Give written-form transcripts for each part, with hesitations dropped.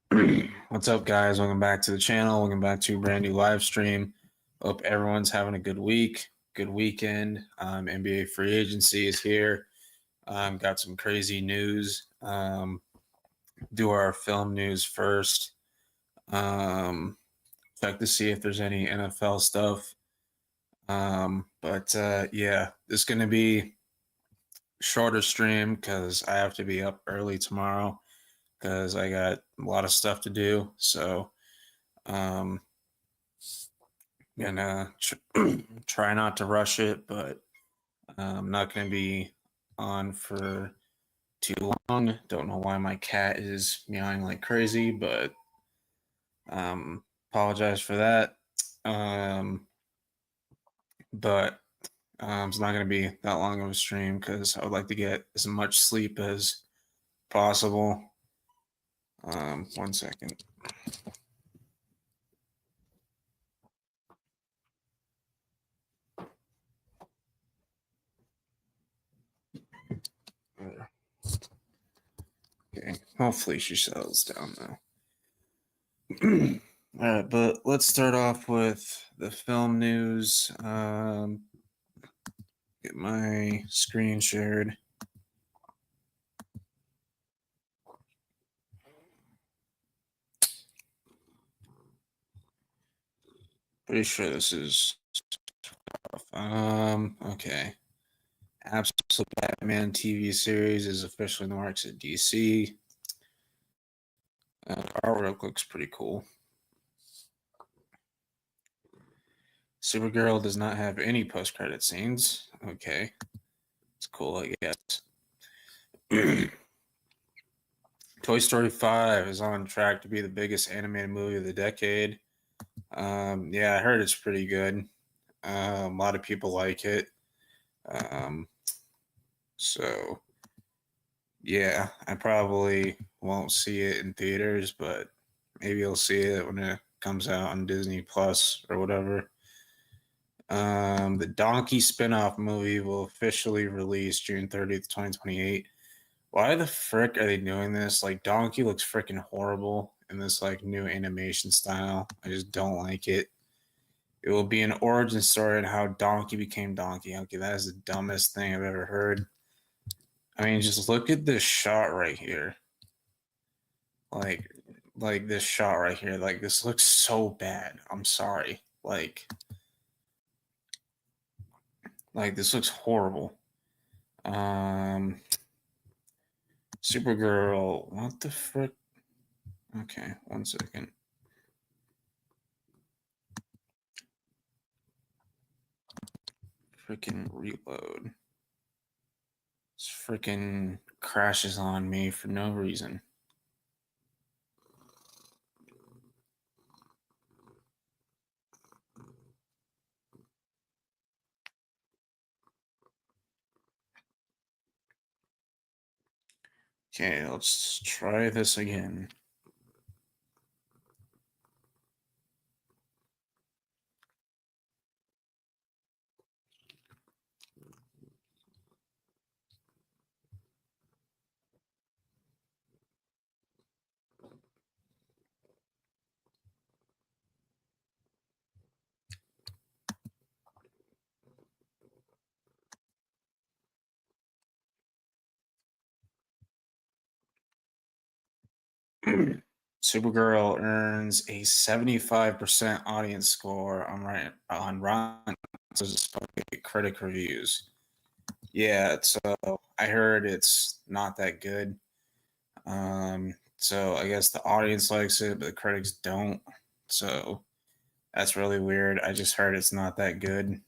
What's up, guys? Welcome back to the channel. Welcome back to a brand new live stream. Hope everyone's having a good week, good weekend. NBA free agency is here. Got some crazy news. Do our film news first. Check to see if there's any NFL stuff. But yeah, this is going to be shorter stream because I have to be up early tomorrow because I got a lot of stuff to do. So, um, gonna try not to rush it, but I'm not gonna be on for too long. Don't know why my cat is meowing like crazy, but apologize for that. But it's not gonna be that long of a stream because I would like to get as much sleep as possible. 1 second. Okay, hopefully she settles down now. All right, but let's start off with the film news. Get my screen shared. Pretty sure this is okay. Absolute Batman TV series is officially in the works at DC. Artwork looks pretty cool. Supergirl does not have any post-credit scenes. Okay, it's cool, I guess. Toy Story 5 is on track to be the biggest animated movie of the decade. Yeah, I heard it's pretty good. A lot of people like it. Um, so, yeah, I probably won't see it in theaters, but maybe I'll see it when it comes out on Disney Plus or whatever. The Donkey spinoff movie will officially release June 30th, 2028. Why the frick are they doing this? Like, Donkey looks freaking horrible in this, like, new animation style. I just don't like it. It will be an origin story on how Donkey became Donkey. Okay, that is the dumbest thing I've ever heard. I mean, just look at this shot right here. Like, like this shot right here. Like, this looks so bad. I'm sorry. Like this looks horrible. Um, Supergirl. What the frick? Okay, 1 second. Freaking reload. This freaking crashes on me for no reason. Okay, let's try this again. Supergirl earns a 75% audience score on Rotten critic reviews. Yeah, so I heard it's not that good. So I guess the audience likes it, but the critics don't. So that's really weird. I just heard it's not that good.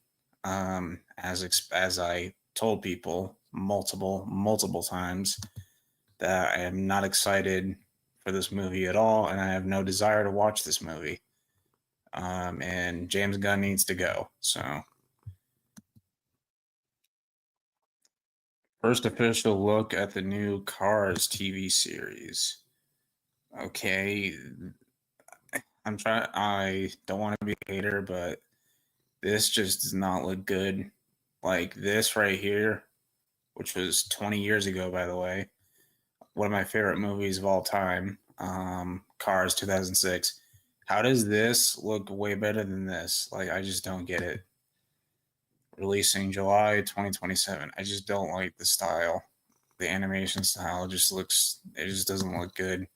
As I told people multiple times that I am not excited for this movie at all, and I have no desire to watch this movie. And James Gunn needs to go. So, first official look at the new Cars TV series. Okay, I don't want to be a hater, but this just does not look good. Like this right here, which was 20 years ago, by the way. One of my favorite movies of all time. Cars 2006. How does this look way better than this? Like, I just don't get it. Releasing July 2027. I just don't like the style. The animation style just looks, it just doesn't look good.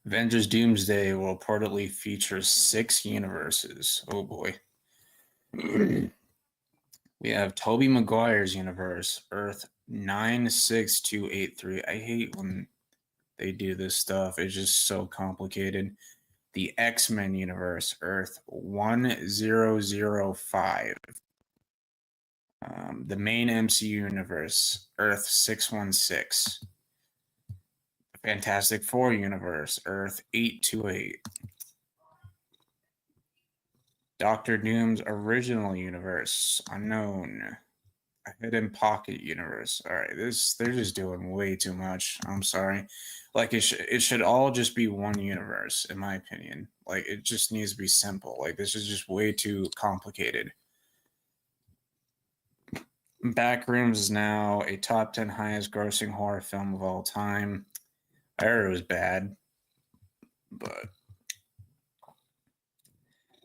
Avengers Doomsday will reportedly feature 6 universes. Oh boy. We have Tobey Maguire's universe, Earth 96283. I hate when they do this stuff. It's just so complicated. The X-Men universe, Earth 1005. The main MCU universe, Earth 616. Fantastic Four universe, Earth 828. Doctor Doom's original universe, unknown. A hidden pocket universe. All right, they're just doing way too much. I'm sorry. Like it should all just be one universe, in my opinion. Like it just needs to be simple. Like this is just way too complicated. Backrooms is now a top 10 highest grossing horror film of all time. I heard it was bad, but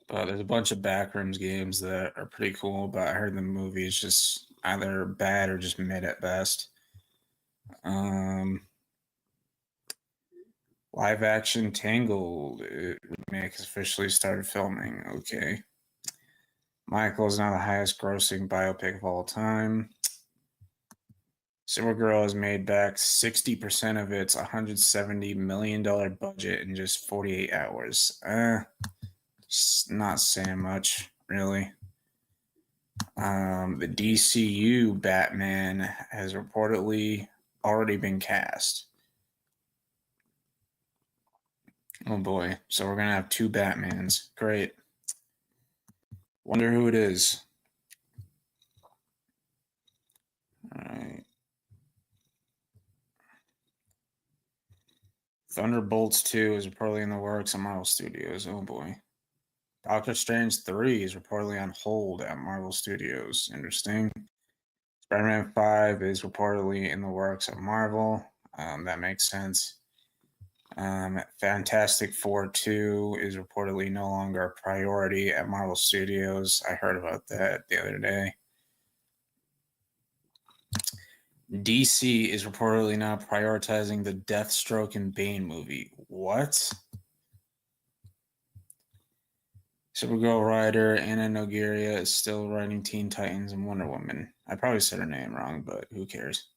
there's a bunch of Backrooms games that are pretty cool, but I heard the movie is just either bad or just mid at best. Live action Tangled remake has officially started filming. Okay. Michael is now the highest grossing biopic of all time. Supergirl has made back 60% of its $170 million budget in just 48 hours. Just not saying much, really. The DCU Batman has reportedly already been cast. Oh boy, so we're going to have 2 Batmans. Great. Wonder who it is. All right. Thunderbolts 2 is reportedly in the works at Marvel Studios. Oh boy. Doctor Strange 3 is reportedly on hold at Marvel Studios. Interesting. Spider-Man 5 is reportedly in the works at Marvel. That makes sense. Fantastic Four 2 is reportedly no longer a priority at Marvel Studios. I heard about that the other day. DC is reportedly now prioritizing the Deathstroke and Bane movie. What? Supergirl writer Anna Nogueira is still writing Teen Titans and Wonder Woman. I probably said her name wrong, but who cares?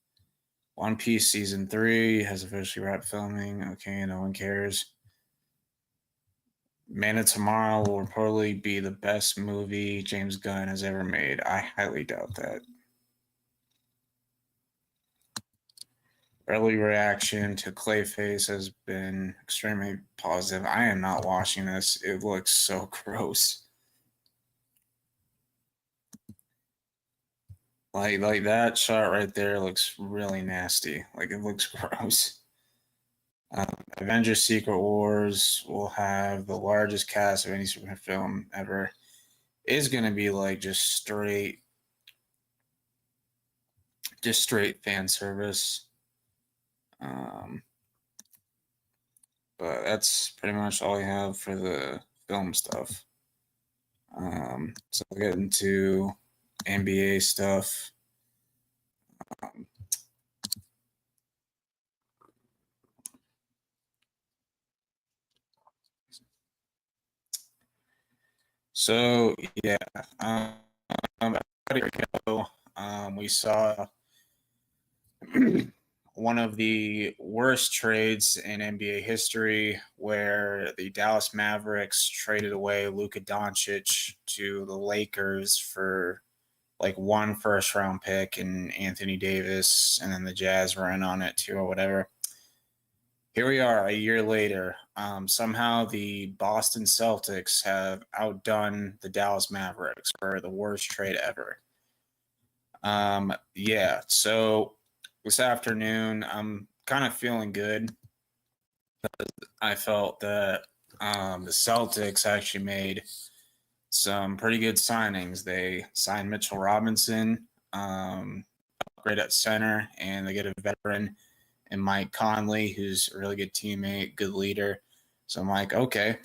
One Piece Season 3 has officially wrapped filming. Okay, no one cares. Man of Tomorrow will reportedly be the best movie James Gunn has ever made. I highly doubt that. Early reaction to Clayface has been extremely positive. I am not watching this. It looks so gross. Like that shot right there looks really nasty. Like it looks gross. Avengers Secret Wars will have the largest cast of any superhero film ever. It's gonna be like just straight fan service. But that's pretty much all I have for the film stuff. So I'll get into NBA stuff. So yeah, we saw one of the worst trades in NBA history, where the Dallas Mavericks traded away Luka Doncic to the Lakers for like 1 first-round pick and Anthony Davis, and then the Jazz were in on it too, or whatever. Here we are a year later. Somehow the Boston Celtics have outdone the Dallas Mavericks for the worst trade ever. Yeah, so this afternoon I'm kind of feeling good. I felt that the Celtics actually made some pretty good signings. They signed Mitchell Robinson, upgrade at center, and they get a veteran and Mike Conley, who's a really good teammate, good leader. So I'm like, okay.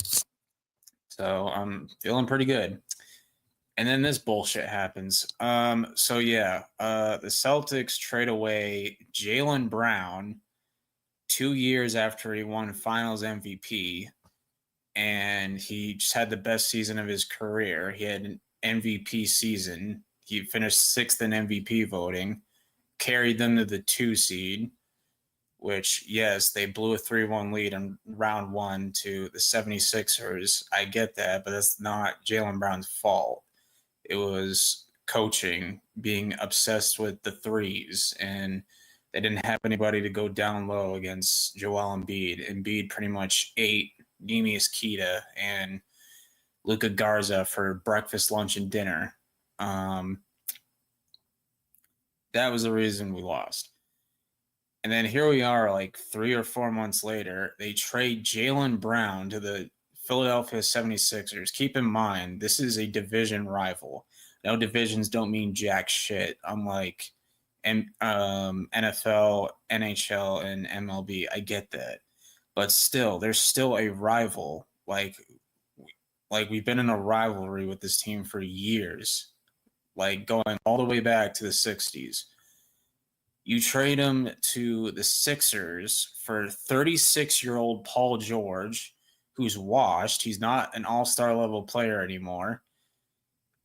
So I'm feeling pretty good. And then this bullshit happens. The Celtics trade away Jaylen Brown 2 years after he won Finals MVP, and he just had the best season of his career. He had an MVP season. He finished 6th in MVP voting, carried them to the 2 seed, which, yes, they blew a 3-1 lead in round 1 to the 76ers. I get that, but that's not Jaylen Brown's fault. It was coaching, being obsessed with the threes, and they didn't have anybody to go down low against Joel Embiid. Embiid pretty much ate Neemias Queta and Luka Garza for breakfast, lunch, and dinner. That was the reason we lost. And then here we are, like 3 or 4 months later, they trade Jaylen Brown to the Philadelphia 76ers. Keep in mind, this is a division rival. No, divisions don't mean jack shit, unlike NFL, NHL, and MLB. I get that. But still, there's still a rival. Like we've been in a rivalry with this team for years, like going all the way back to the 60s. You trade him to the Sixers for 36-year-old Paul George, who's washed. He's not an all-star level player anymore.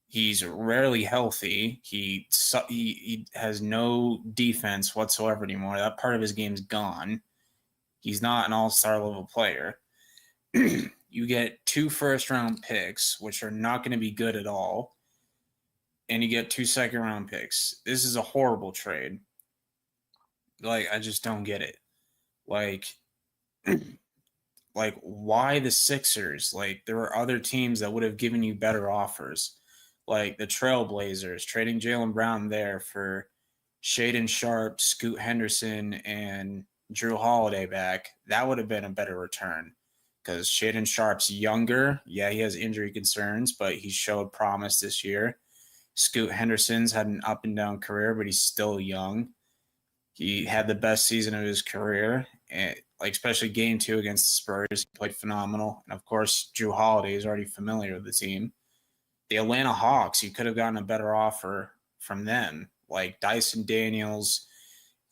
He's rarely healthy. He has no defense whatsoever anymore. That part of his game's gone. He's not an all-star level player. You get 2 first-round picks, which are not going to be good at all, and you get 2 second-round picks. This is a horrible trade. Like, I just don't get it. Like, why the Sixers? Like, there were other teams that would have given you better offers. Like the Trailblazers, trading Jaylen Brown there for Shaedon Sharpe, Scoot Henderson, and Drew Holiday back. That would have been a better return because Shaedon Sharpe's younger. Yeah, he has injury concerns, but he showed promise this year. Scoot Henderson's had an up and down career, but he's still young. He had the best season of his career, and like especially game 2 against the Spurs, he played phenomenal. And of course, Drew Holiday is already familiar with the team. The Atlanta Hawks, you could have gotten a better offer from them, like Dyson Daniels,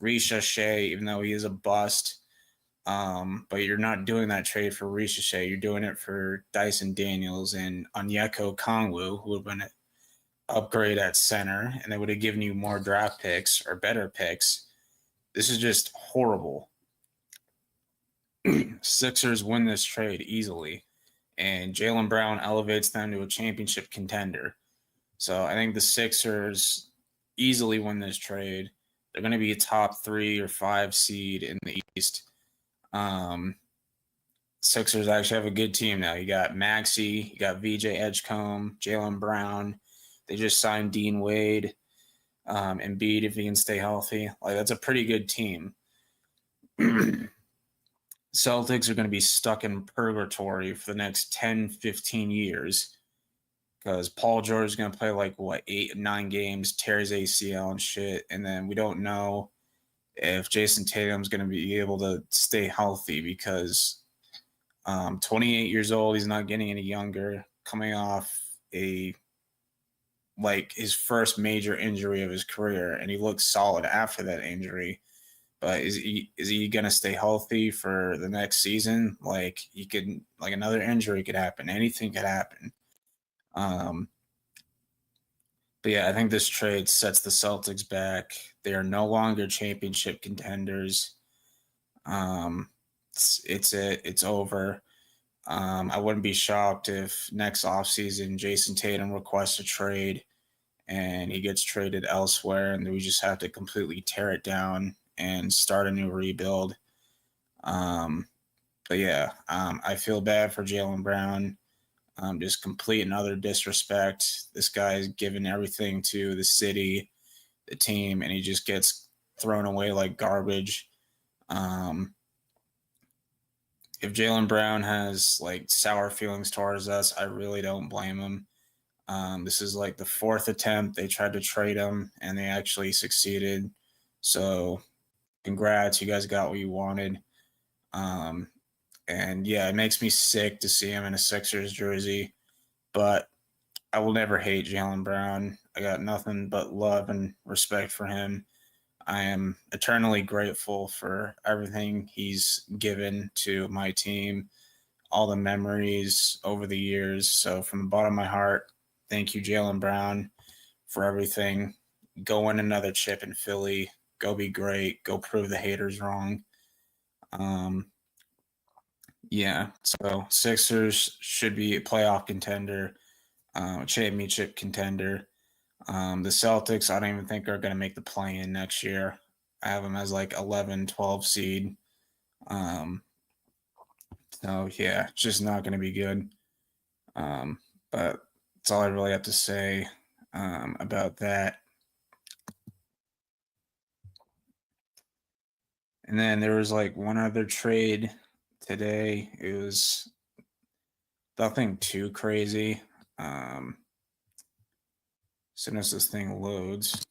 Risha Shea, even though he is a bust. But you're not doing that trade for Risha Shea. You're doing it for Dyson Daniels and Onyeka Okongwu, who would have been an upgrade at center, and they would have given you more draft picks or better picks. This is just horrible. Sixers win this trade easily, and Jaylen Brown elevates them to a championship contender. So I think the Sixers easily win this trade. They're going to be a top 3 or 5 seed in the East. Sixers actually have a good team now. You got Maxey, you got VJ Edgecombe, Jaylen Brown. They just signed Dean Wade, Embiid if he can stay healthy. Like, that's a pretty good team. Celtics are going to be stuck in purgatory for the next 10, 15 years because Paul George is going to play like, 8, 9 games, tear his ACL and shit. And then we don't know if Jason Tatum's going to be able to stay healthy because 28 years old, he's not getting any younger, coming off his first major injury of his career, and he looked solid after that injury. But is he gonna stay healthy for the next season? Like, another injury could happen. Anything could happen. But yeah, I think this trade sets the Celtics back. They are no longer championship contenders. It's over. I wouldn't be shocked if next offseason Jason Tatum requests a trade and he gets traded elsewhere, and we just have to completely tear it down and start a new rebuild. I feel bad for Jaylen Brown. Just complete and utter disrespect. This guy's given everything to the city, the team, and he just gets thrown away like garbage. If Jaylen Brown has like sour feelings towards us, I really don't blame him. This is like the 4th attempt. They tried to trade him and they actually succeeded. So congrats, you guys got what you wanted. And yeah, it makes me sick to see him in a Sixers jersey, but I will never hate Jaylen Brown. I got nothing but love and respect for him. I am eternally grateful for everything he's given to my team, all the memories over the years. So, from the bottom of my heart, thank you, Jaylen Brown, for everything. Go win another chip in Philly. Go be great. Go prove the haters wrong. Yeah, so Sixers should be a playoff contender, championship contender. The Celtics, I don't even think are going to make the play-in next year. I have them as like 11, 12 seed. So yeah, it's just not going to be good. But that's all I really have to say about that. And then there was like one other trade today. It was nothing too crazy. As soon as this thing loads.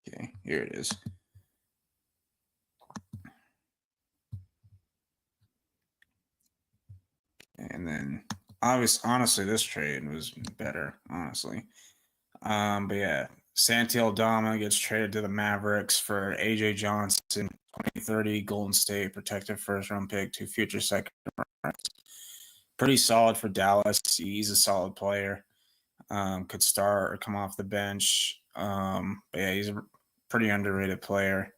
Okay, here it is. And then honestly, this trade was better, honestly. But yeah, Santi Aldama gets traded to the Mavericks for AJ Johnson, 2030 Golden State protected first round pick, 2 future second rounds. Pretty solid for Dallas. He's a solid player. Could start or come off the bench. But yeah, he's a pretty underrated player.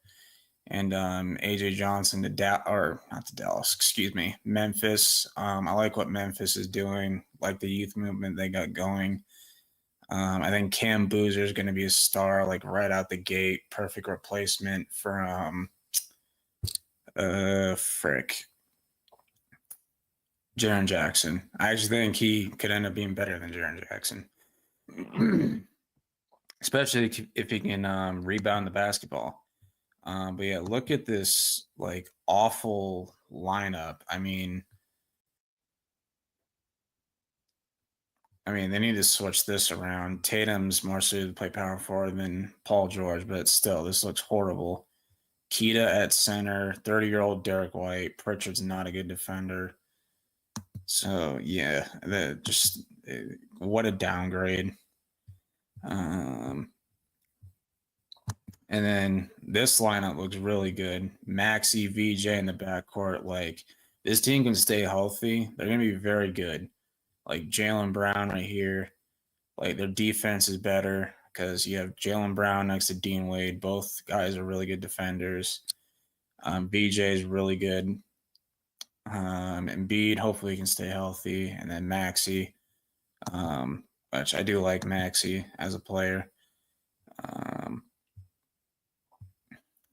And AJ Johnson to Dallas, excuse me, Memphis. I like what Memphis is doing, like the youth movement they got going. I think Cam Boozer is going to be a star, like right out the gate. Perfect replacement for Jaren Jackson. I actually think he could end up being better than Jaren Jackson, especially if he can rebound the basketball. But yeah, look at this like awful lineup. I mean, they need to switch this around. Tatum's more suited to play power forward than Paul George, but still, this looks horrible. Keita at center, 30-year-old Derek White. Pritchard's not a good defender. So yeah, what a downgrade. And then this lineup looks really good. Maxey, VJ in the backcourt. Like, this team can stay healthy. They're going to be very good. Like Jaylen Brown right here. Like, their defense is better because you have Jaylen Brown next to Dean Wade. Both guys are really good defenders. VJ is really good. Embiid, hopefully, can stay healthy. And then Maxey, which I do like Maxey as a player.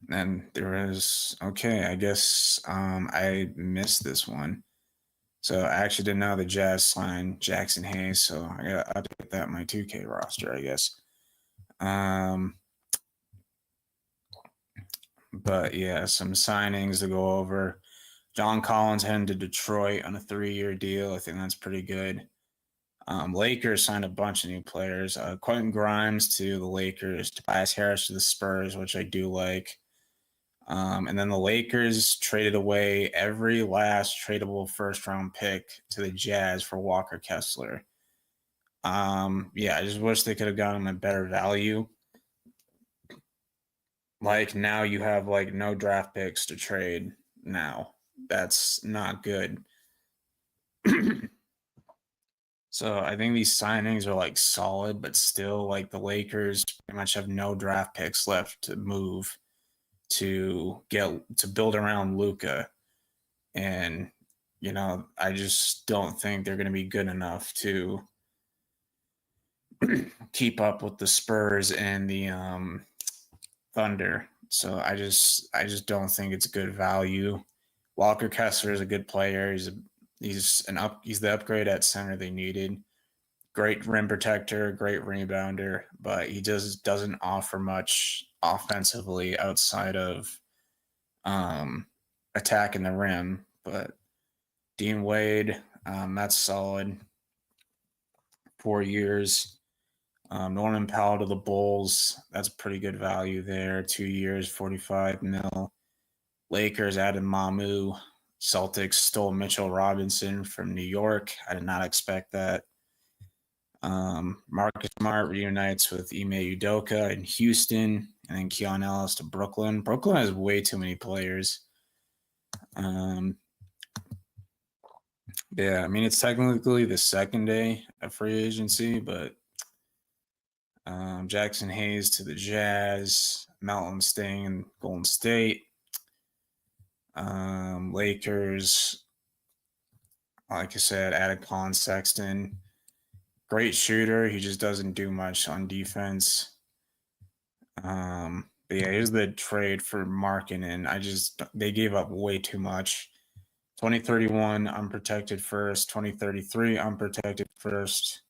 And there is, okay, I guess I missed this one. So I actually didn't know the Jazz signed Jackson Hayes, so I got to update that in my 2K roster, I guess. But yeah, some signings to go over. John Collins heading to Detroit on a 3-year deal. I think that's pretty good. Lakers signed a bunch of new players. Quentin Grimes to the Lakers, Tobias Harris to the Spurs, which I do like. And then the Lakers traded away every last tradable first-round pick to the Jazz for Walker Kessler. Yeah, I just wish they could have gotten him a better value. Like, now you have like no draft picks to trade now. That's not good. So I think these signings are like solid, but still, like, the Lakers pretty much have no draft picks left to move. to build around Luka, and I just don't think they're going to be good enough to keep up with the Spurs and the Thunder. So I just don't think it's good value. Walker Kessler is a good player. He's the upgrade at center they needed. Great rim protector, great rebounder, but he just doesn't offer much offensively outside of attacking the rim. But Dean Wade, that's solid. 4 years. Norman Powell to the Bulls, that's pretty good value there. 2 years, 45 mil. Lakers added Mamu. Celtics stole Mitchell Robinson from New York. I did not expect that. Marcus Smart reunites with Ime Udoka in Houston, and then Keon Ellis to Brooklyn. Brooklyn has way too many players. Yeah, I mean, it's technically the second day of free agency, but Jackson Hayes to the Jazz, Melton staying in Golden State. Lakers, like I said, added Colin Sexton. Great shooter. He just doesn't do much on defense. But yeah, here's the trade for Markkanen. They gave up way too much. 2031 unprotected first, 2033 unprotected first,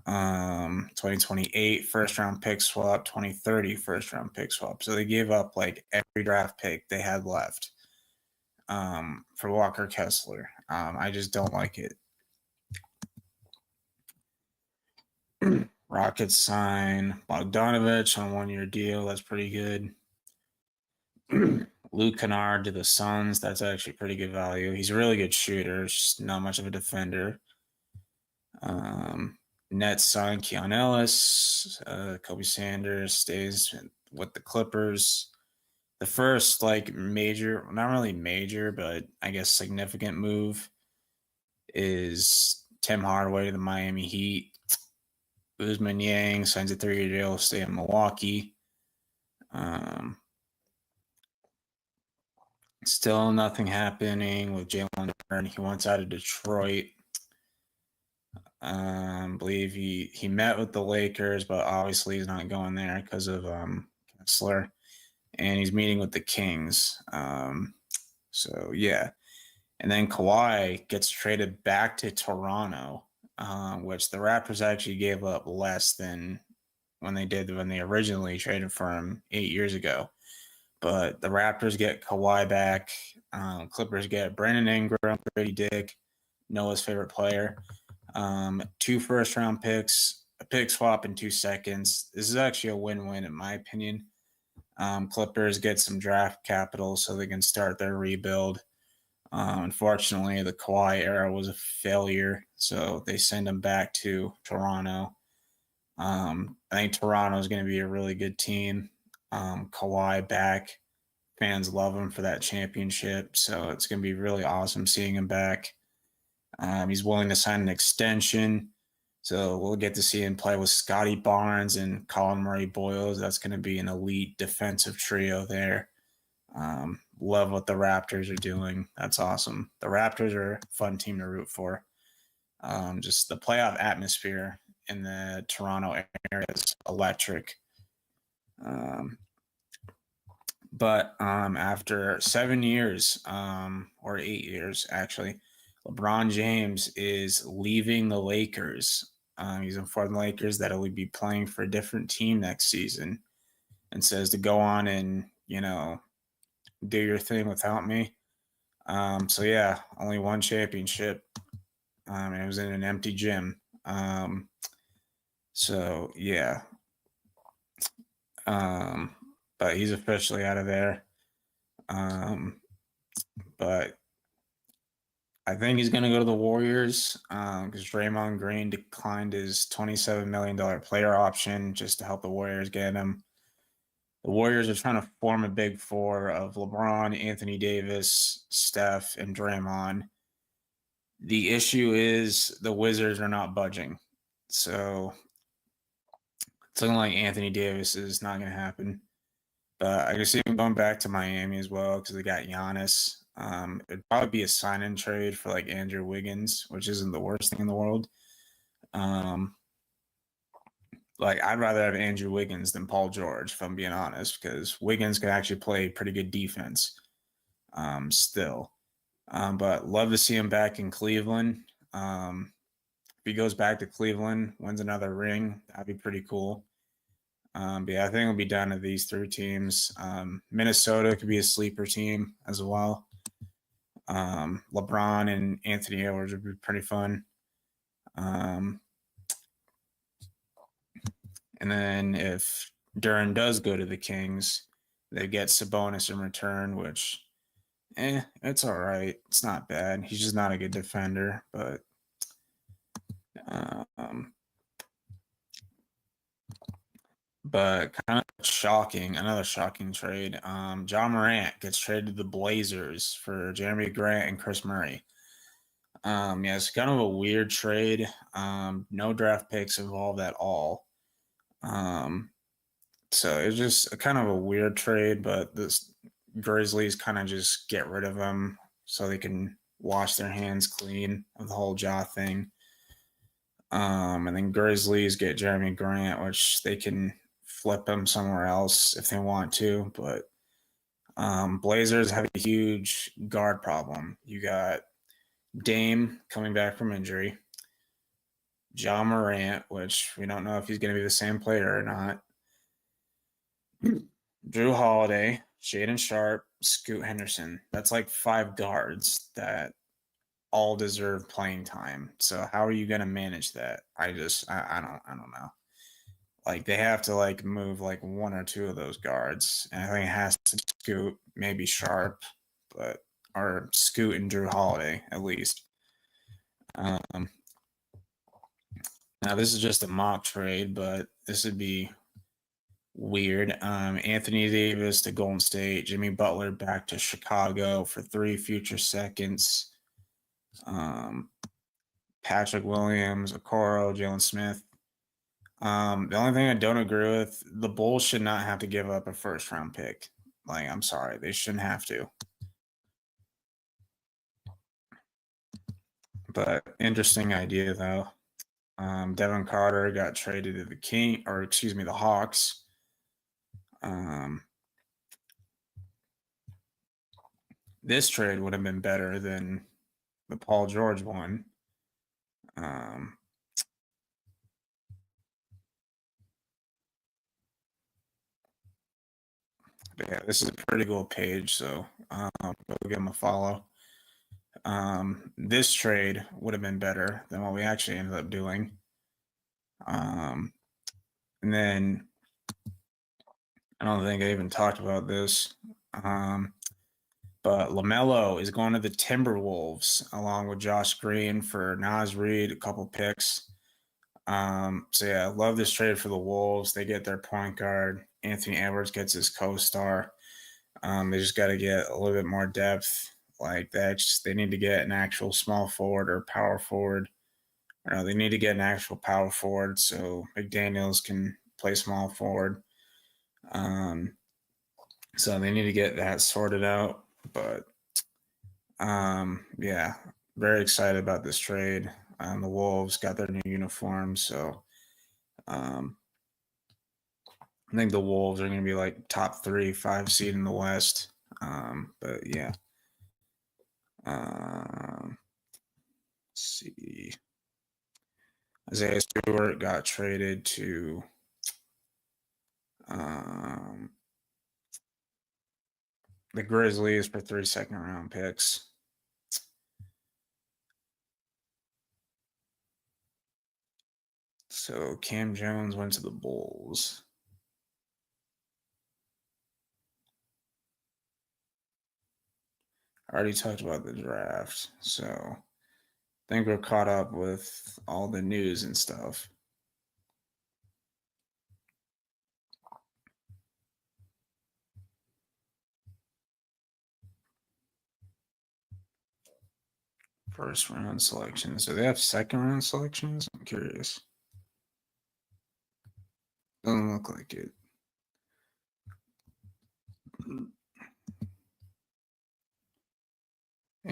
2028 first round pick swap, 2030 first round pick swap. So they gave up like every draft pick they had left for Walker Kessler. I just don't like it. Rockets sign Bogdanovich on a 1-year deal. That's pretty good. Luke Kennard to the Suns. That's actually pretty good value. He's a really good shooter, just not much of a defender. Nets sign Keon Ellis. Kobe Sanders stays with the Clippers. The first major, not really major, but I guess significant move is Tim Hardaway to the Miami Heat. Ousmane Niang signs a 3-year deal to stay in Milwaukee. Still nothing happening with Jalen Duren. He wants out of Detroit. Believe he met with the Lakers, but obviously he's not going there because of Kessler. And he's meeting with the Kings. So yeah. And then Kawhi gets traded back to Toronto, which the Raptors actually gave up less than when they originally traded for him 8 years ago. But the Raptors get Kawhi back. Clippers get Brandon Ingram, Grady Dick, Noah's favorite player. 2 first-round picks, a pick swap, and 2 seconds. This is actually a win-win in my opinion. Clippers get some draft capital so they can start their rebuild. Unfortunately, the Kawhi era was a failure, so they send him back to Toronto. I think Toronto is going to be a really good team. Kawhi back. Fans love him for that championship, so it's going to be really awesome seeing him back. He's willing to sign an extension, so we'll get to see him play with Scotty Barnes and Colin Murray-Boyles. That's going to be an elite defensive trio there. Love what the Raptors are doing. That's awesome. The Raptors are a fun team to root for. Just the playoff atmosphere in the Toronto area is electric. But after 7 years, or 8 years actually, LeBron James is leaving the Lakers. He's informed the Lakers that he'll be playing for a different team next season, and says to go on and do your thing without me. So yeah, only 1 championship, and it was in an empty gym. So yeah. But he's officially out of there. But I think he's going to go to the Warriors because Draymond Green declined his $27 million player option just to help the Warriors get him. The Warriors are trying to form a big 4 of LeBron, Anthony Davis, Steph, and Draymond. The issue is the Wizards are not budging. So it's looking like Anthony Davis is not going to happen. But I can see him going back to Miami as well because they got Giannis. It'd probably be a sign-in trade for like Andrew Wiggins, which isn't the worst thing in the world. Um, like I'd rather have Andrew Wiggins than Paul George, if I'm being honest, because Wiggins can actually play pretty good defense. Still, but love to see him back in Cleveland. If he goes back to Cleveland, wins another ring, that'd be pretty cool. But yeah, I think it'll be down to these three teams. Minnesota could be a sleeper team as well. LeBron and Anthony Edwards would be pretty fun. And then if Duran does go to the Kings, they get Sabonis in return, which, it's all right. It's not bad. He's just not a good defender, but um, but kind of shocking. Another shocking trade. Ja Morant gets traded to the Blazers for Jeremy Grant and Chris Murray. Yeah, it's kind of a weird trade. No draft picks involved at all. So it's just a kind of a weird trade, but this Grizzlies kind of just get rid of him so they can wash their hands clean of the whole Ja thing. And then Grizzlies get Jeremy Grant, which they can flip him somewhere else if they want to. But Blazers have a huge guard problem. You got Dame coming back from injury, Ja Morant, which we don't know if he's going to be the same player or not, Drew Holiday, Shaden Sharp, Scoot Henderson. That's like 5 guards that all deserve playing time. So how are you going to manage that? I don't know. Like they have to like move like 1 or 2 of those guards, and I think it has to Scoot, maybe Sharp, but or Scoot and Drew Holiday at least. Um, Now this is just a mock trade, but this would be weird. Anthony Davis to Golden State, Jimmy Butler back to Chicago for 3 future seconds. Patrick Williams, Okoro, Jalen Smith. The only thing I don't agree with, the Bulls should not have to give up a first round pick. Like, I'm sorry, they shouldn't have to. But interesting idea though. Devin Carter got traded to the Hawks. This trade would have been better than the Paul George one. But yeah, this is a pretty cool page, so go give them a follow. This trade would have been better than what we actually ended up doing. And then I don't think I even talked about this. But LaMelo is going to the Timberwolves along with Josh Green for Naz Reid, a couple picks. So yeah, I love this trade for the Wolves. They get their point guard. Anthony Edwards gets his co-star. They just got to get a little bit more depth. Like that, they need to get an actual small forward or power forward. They need to get an actual power forward so McDaniels can play small forward. So they need to get that sorted out. But yeah, very excited about this trade. The Wolves got their new uniforms, so I think the Wolves are going to be like top 3, 5 seed in the West. But yeah. Let's see. Isaiah Stewart got traded to the Grizzlies for 3 second-round picks. So Cam Jones went to the Bulls. I already talked about the draft, so I think we're caught up with all the news and stuff. First round selections. So they have second round selections? I'm curious. Doesn't look like it.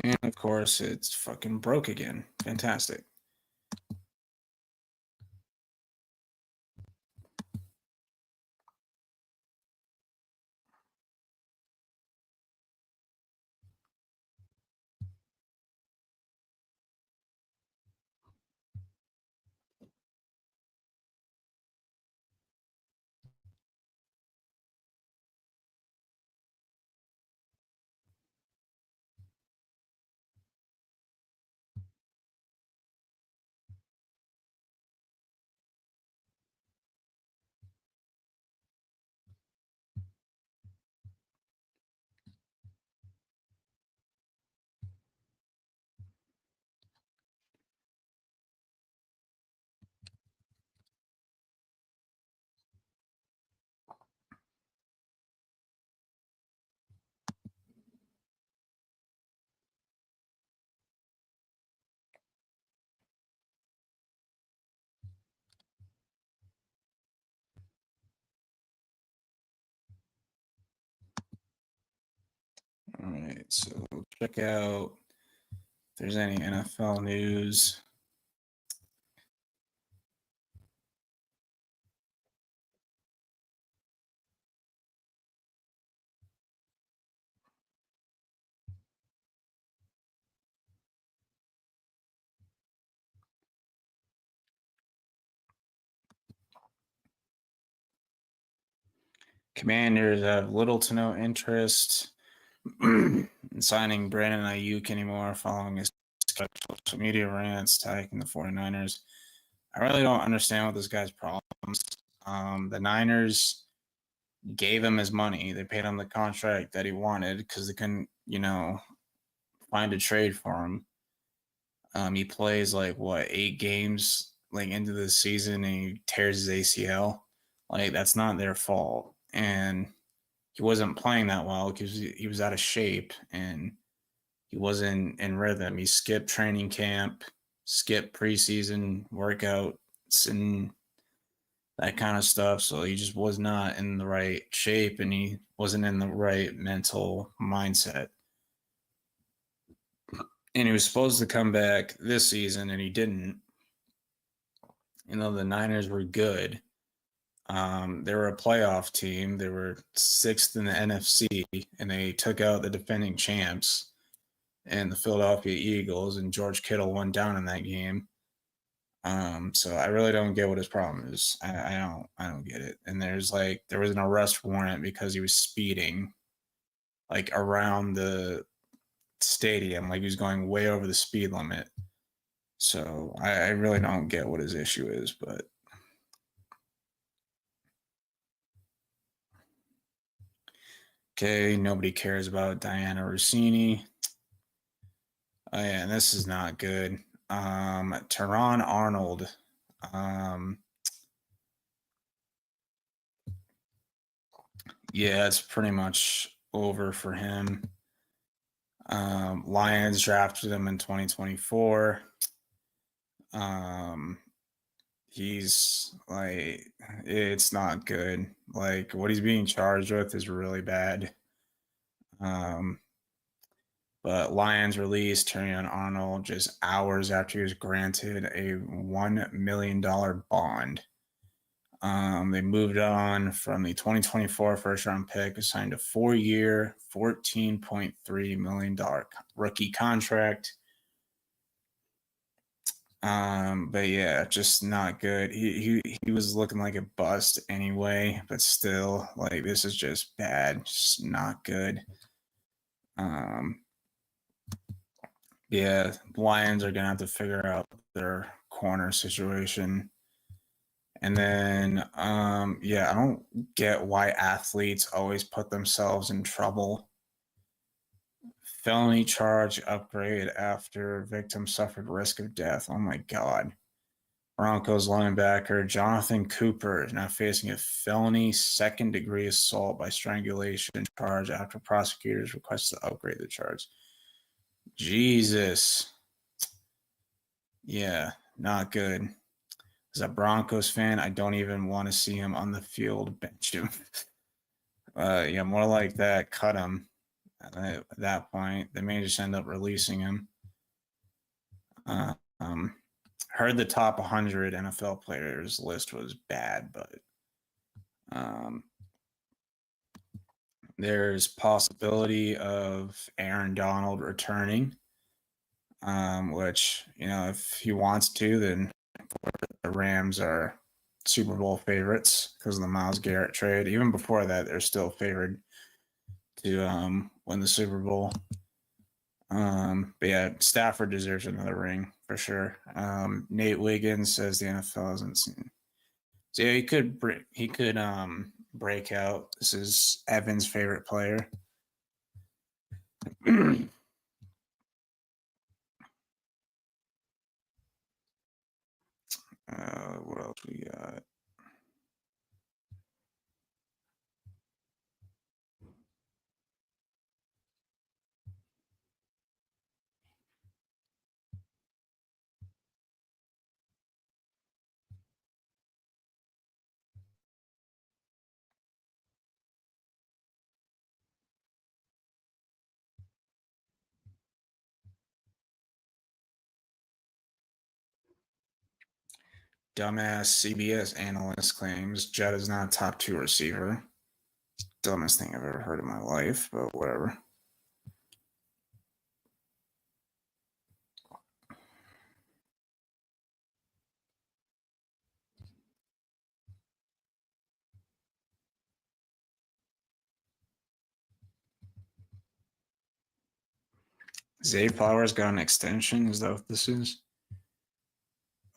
And of course, it's fucking broke again. Fantastic. All right, so check out if there's any NFL news. Commanders have little to no interest in signing Brandon Ayuk anymore following his social media rants attacking the 49ers. I really don't understand what this guy's problems. The Niners gave him his money. They paid him the contract that he wanted because they couldn't, find a trade for him. He plays like 8 games like into the season and he tears his ACL. Like that's not their fault. And he wasn't playing that well because he was out of shape and he wasn't in rhythm. He skipped training camp, skipped preseason workouts and that kind of stuff. So he just was not in the right shape and he wasn't in the right mental mindset. And he was supposed to come back this season and he didn't. The Niners were good. They were a playoff team. They were 6th in the NFC and they took out the defending champs and the Philadelphia Eagles, and George Kittle went down in that game. So I really don't get what his problem is. I don't get it. And there was an arrest warrant because he was speeding like around the stadium, like he was going way over the speed limit. So I really don't get what his issue is, but okay, nobody cares about Diana Rossini. Oh yeah, and this is not good. Teron Arnold. Yeah, it's pretty much over for him. Lions drafted him in 2024. He's like, it's not good. Like what he's being charged with is really bad. But Lions released Teron Arnold just hours after he was granted a $1 million bond. They moved on from the 2024 first round pick, signed a 4-year, $14.3 million rookie contract. But yeah, just not good. He was looking like a bust anyway, but still, like this is just bad, just not good. Yeah, Lions are gonna have to figure out their corner situation. And then, I don't get why athletes always put themselves in trouble. Felony charge upgrade after victim suffered risk of death. Oh my God. Broncos linebacker Jonathan Cooper is now facing a felony second-degree assault by strangulation charge after prosecutors requested to upgrade the charge. Jesus. Yeah, not good. As a Broncos fan, I don't even want to see him on the field bench him. Yeah, more like that. Cut him. At that point, they may just end up releasing him. Heard the top 100 NFL players list was bad, but there's possibility of Aaron Donald returning, which, if he wants to, then the Rams are Super Bowl favorites because of the Myles Garrett trade. Even before that, they're still favored to win the Super Bowl. But yeah, Stafford deserves another ring for sure. Nate Wiggins says the NFL hasn't seen. So yeah, he could break out. This is Evan's favorite player. What else we got? Dumbass CBS analyst claims Judd is not a top 2 receiver. Dumbest thing I've ever heard in my life, but whatever. Zay Flowers got an extension. Is that what this is?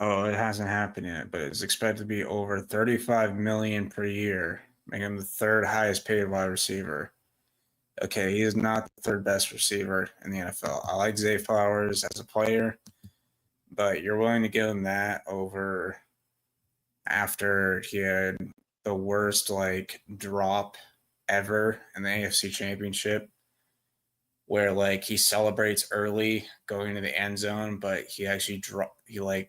Oh, it hasn't happened yet, but it's expected to be over $35 million per year, making him the third highest paid wide receiver. Okay, he is not the third best receiver in the NFL. I like Zay Flowers as a player, but you're willing to give him that over after he had the worst drop ever in the AFC Championship, where he celebrates early going to the end zone, but he actually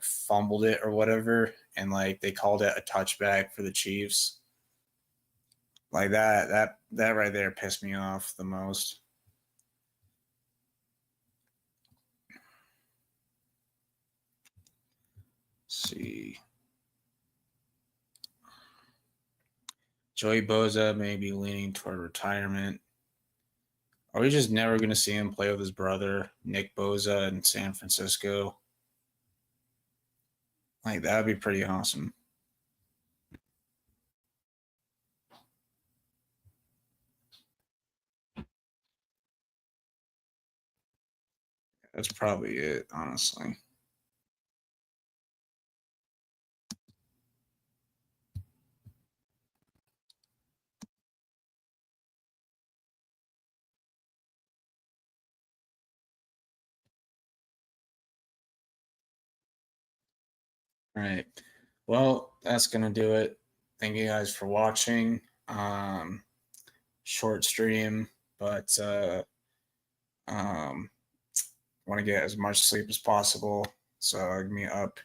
fumbled it or whatever, and they called it a touchback for the Chiefs. That right there pissed me off the most. Let's see. Joey Bosa may be leaning toward retirement. Are we just never going to see him play with his brother, Nick Bosa, in San Francisco? That would be pretty awesome. That's probably it, honestly. All right. Well, that's going to do it. Thank you guys for watching. Short stream, but want to get as much sleep as possible. So I'll be up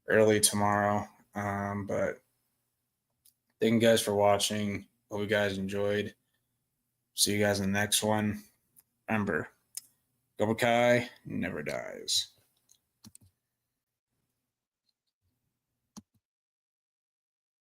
early tomorrow. But thank you guys for watching. Hope you guys enjoyed. See you guys in the next one. Remember, Cobra Kai never dies.